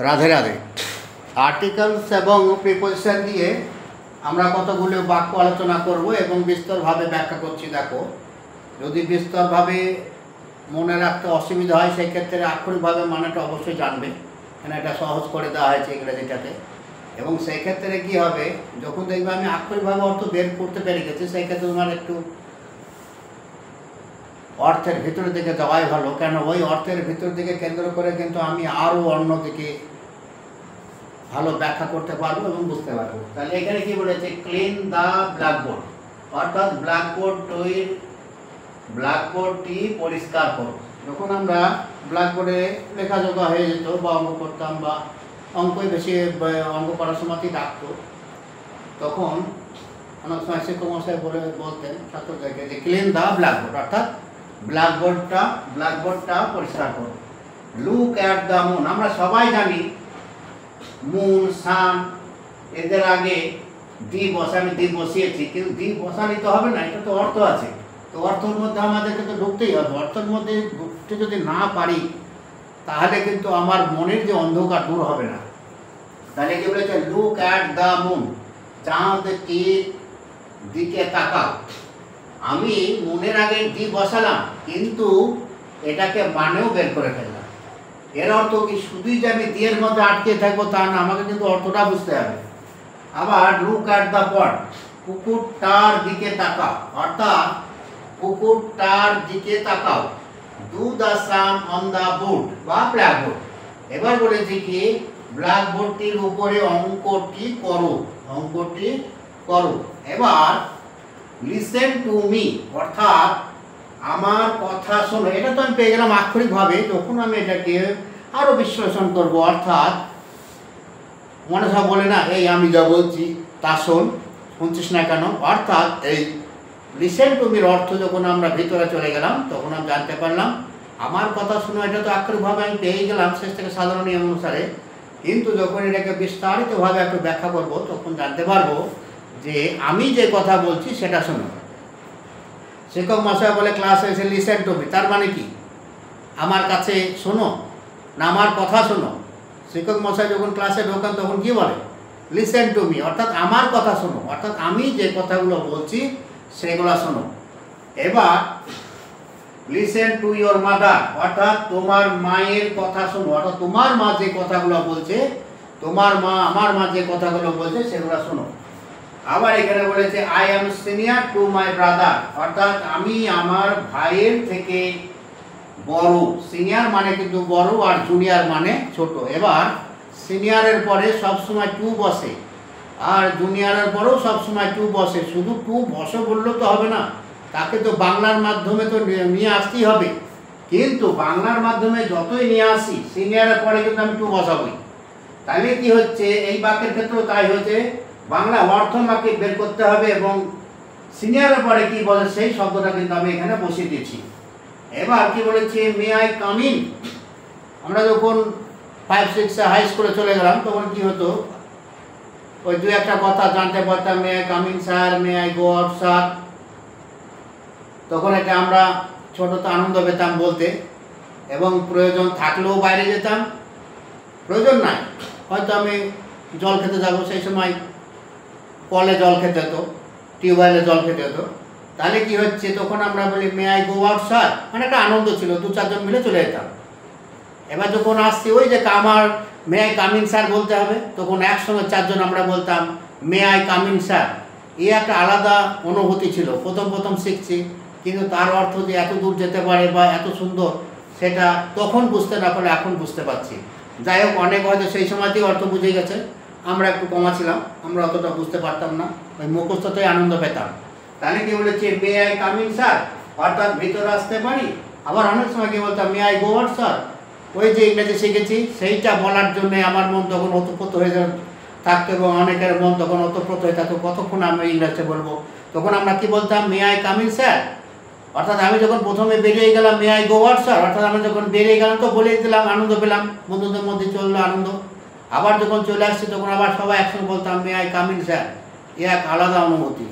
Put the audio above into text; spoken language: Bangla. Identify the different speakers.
Speaker 1: রাধে রাধে। আর্টিকেলস এবং প্রিপোজিশন দিয়ে আমরা কতগুলো বাক্য আলোচনা করব এবং বিস্তরভাবে ব্যাখ্যা করছি। দেখো, যদি বিস্তরভাবে মনে রাখতে অসুবিধা হয় সেক্ষেত্রে আক্ষরিকভাবে মানেটা অবশ্যই জানবে, এখানে এটা সহজ করে দেওয়া হয়েছে ইংরেজিটাতে। এবং সেই ক্ষেত্রে কী হবে, যখন দেখবে আমি আক্ষরিকভাবে অর্থ বের করতে পেরে গেছি, সেই ক্ষেত্রে তোমার একটু অর্থের ভিতরের দিকে যাওয়াই ভালো। কেন, ওই অর্থের ভিতর দিকে কেন্দ্র করে কিন্তু আমি আরও অন্যদিকে ভালো ব্যাখ্যা করতে পারবো এবং বুঝতে পারবো। তাহলে এখানে কি বলেছে, ক্লিন দ্য ব্ল্যাকবোর্ড, অর্থাৎ ব্ল্যাকবোর্ডটি পরিষ্কার করো। যখন আমরা ব্ল্যাকবোর্ডে লেখাজোখা হয়ে যেত বা অঙ্ক করতাম বা অঙ্কই বেশি অঙ্ক করার সময়তেই ডাকতো, তখন অনেক সময় শিক্ষক মশাই বলতেন ছাত্রদেরকে যে ক্লিন দ্য ব্ল্যাকবোর্ড, অর্থাৎ ব্ল্যাকবোর্ডটা পরিষ্কার করো। লুক অ্যাট দ্য মুন, আমরা সবাই জানি মুন, সান, এদের আগে আমি দি বসিয়েছি, কিন্তু দি বসানি তো হবে না, এটা তো অর্থ আছে। তো অর্থের মধ্যে আমাদেরকে তো ঢুকতেই হবে। অর্থের মধ্যে ঢুকতে যদি না পারি তাহলে কিন্তু আমার মনের যে অন্ধকার দূর হবে না। তাহলে কি বলেছে, লুক অ্যাট দ্য মুন, চাঁদটির দিকে তাকাও। আমি মুনের আগে দি বসালাম, কিন্তু এটাকে মানেও বের করে ফেললাম। এর অর্থ কি শুধুই যে আমি দিয়ের মধ্যে আটকে থাকবো তা না, আমাকে কিন্তু অর্থটা বুঝতে হবে। আবার লুক অ্যাট দ্য পট, পুকুরটার দিকে তাকাও, অর্থাৎ পুকুরটার দিকে তাকাও। Do the some on the board বা ব্ল্যাকবোর্ড। এবার বলেছি কি, ব্ল্যাকবোর্ডটির উপরে অঙ্কটি করো। এবার লিসেন টু মি, অর্থাৎ আমার কথা শোনো। এটা তো আমি পেয়ে গেলাম আক্ষরিকভাবে। যখন আমি এটাকে আরও বিশ্লেষণ করবো, অর্থাৎ মনে সব বলে না, এই আমি যা বলছি তা শোন, শুনছিস না কেন, অর্থাৎ এই লিসেন টু মির অর্থ যখন আমরা ভিতরে চলে গেলাম তখন আমি জানতে পারলাম আমার কথা শোনো। এটা তো আক্ষরিকভাবে আমি পেয়ে গেলাম শেষ থেকে সাধারণ নিয়ম অনুসারে, কিন্তু যখন এটাকে বিস্তারিতভাবে একটু ব্যাখ্যা করবো তখন জানতে পারবো যে আমি যে কথা বলছি সেটা শোনো। শিক্ষক মশাই বলে ক্লাসে এসে লিসেন টু মি, তার মানে কি আমার কাছে শোনো না আমার কথা শোনো। শিক্ষক মশাই যখন ক্লাসে ঢোকান তখন কি বলে, লিসেন টু মি, অর্থাৎ আমার কথা শোনো, অর্থাৎ আমি যে কথাগুলো বলছি সেগুলো শোনো। এবার লিসেন টু ইয়োর মাদার, অর্থাৎ তোমার মায়ের কথা শোনো, অর্থাৎ তোমার মা যে কথাগুলো বলছে, আমার মা যে কথাগুলো বলছে সেগুলো শোনো। আবার এখানে বলেছে I am senior to my brother, অর্থাৎ আমি আমার ভাইয়ের থেকে বড়। সিনিয়র মানে কিন্তু বড় আর জুনিয়র মানে ছোট। এবার সিনিয়রের পরে সবসময় টু বসে আর জুনিয়রের পরেও সবসময় টু বসে। শুধু টু বসে বললেও তো হবে না, তাকে তো বাংলার মাধ্যমে তো নিয়ে আসতেই হবে। কিন্তু বাংলার মাধ্যমে যতই নিয়ে আসি সিনিয়রের পরে কিন্তু আমি টু বসাবই। তাহলে কি হচ্ছে, এই বাক্যের ক্ষেত্রেও তাই হয়েছে, বাংলা অর্থ আমাকে বের করতে হবে এবং সিনিয়রের পরে কি বলে সেই শব্দটা কিন্তু আমি এখানে বসিয়ে দিয়েছি। এবার কি বলেছি, মে আই কাম ইন। আমরা যখন 5-6 হাই স্কুলে চলে গেলাম তখন কি হতো, ওই দু একটা কথা জানতে পারতাম, may I come in sir, may I go out sir. তখন এটা আমরা ছোটতে আনন্দ পেতাম বলতে, এবং প্রয়োজন থাকলেও বাইরে যেতাম, প্রয়োজন নাই হয়তো আমি জল খেতে যাবো, সেই সময় কলে জল খেতে হতো, টিউবওয়েলে জল খেতে হতো। তাহলে কি হচ্ছে, তখন আমরা বলি মে আই গো আউট স্যার, মানে একটা আনন্দ ছিল, 2-4 জন মিলে চলে যেতাম। এবার যখন আসছি ওই যে আমার may I come in sir বলতে হবে, তখন একসঙ্গে 4 জন আমরা বলতাম may I come in sir. এই একটা আলাদা অনুভূতি ছিল, প্রথম শিখছি, কিন্তু তার অর্থ যে এত দূর যেতে পারে বা এত সুন্দর সেটা তখন বুঝতে না পারলে এখন বুঝতে পারছি। যাই হোক, অনেক হয়তো সেই সময়তেই অর্থ বুঝে গেছে, আমরা একটু কমা ছিলাম, আমরা অতটা বুঝতে পারতাম না, ওই মুখস্থতেই আনন্দ পেতাম। তাহলে কি বলেছে, may I come in sir, অর্থাৎ ভিতরে আসতে পারি। আবার অনেক সময় কি বলতাম, may I go out sir, ওই যে ইংরেজি শিখেছি সেইটা বলার জন্যে আমার মন তখন ওতপ্রোত হয়ে থাকতো এবং অনেকের মন তখন ওতপ্রোত হয়ে থাকতো কতক্ষণ আমি ইংরেজিতে বলবো। তখন আমরা কি বলতাম, may I come in sir, অর্থাৎ আমি যখন প্রথমে বেরিয়ে গেলাম may I go out sir, অর্থাৎ আমি যখন বেরিয়ে গেলাম তো বলেই দিলাম, আনন্দ পেলাম, বন্ধুদের মধ্যে চললো আনন্দ। আবার যখন চলে আসছি তখন আবার সবাই একসঙ্গে বলতাম may I come in sir, এ এক আলাদা অনুভূতি।